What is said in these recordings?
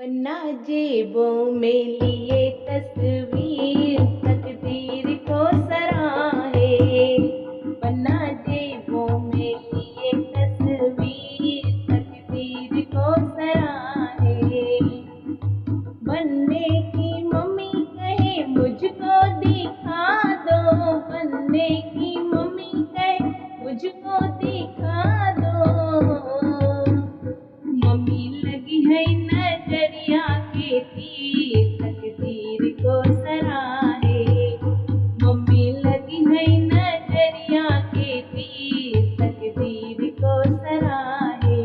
वरना जेबों में लिए तस्वीर तकदीर को सराहे। वरना जेबों में लिए तस्वीर तकदीर को सराहे। बनने की मम्मी कहे मुझको दिखा दो, बनने की मम्मी कहे मुझको दिखा दो। मम्मी लगी है नजरिया के तीर तकदीर को सराहे। मम्मी लगी है नजरिया के तीर तकदीर को सराहे।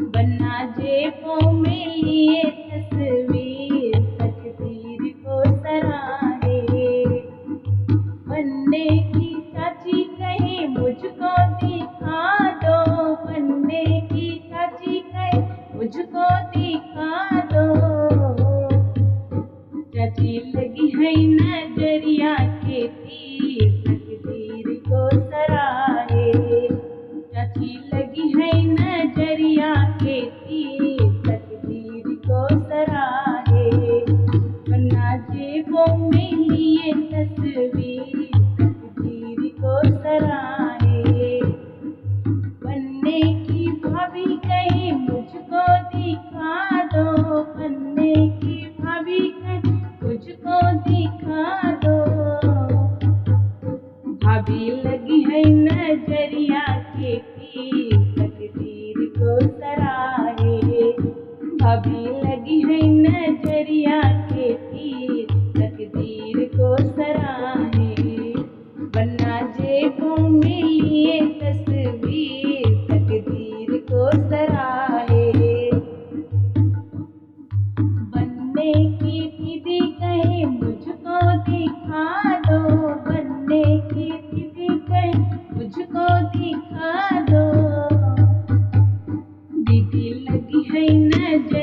बन्ना जेबों में लिए तस्वीर तकदीर को सराहे। बनने की चाची कहे मुझको दिखा दो, बनने की चाची कहे मुझको दिखा दो। चाची लगी है नजरिया के तीर तकदीर को सराहे। चाची लगी है नजरिया के तीर तकदीर को सराहे। वरना जेबों में लिए तस्वीर तकदीर को सराहे। बनने की भाभी कहे मुझको दिखा दो, बनने की भाभी कहे मुझको दिखा दो। भाभी लगी है नजरिया के तीर तकदीर को सराहे। भाभी लगी है नजरिया के तीर तकदीर को सराहे। वरना जेबों में लिए तस्वीर तकदीर को सराहे। बनने की दीदी कहे मुझको दिखा दो, बनने की दीदी कहे मुझको दिखा दो। दीदी लगी है नजर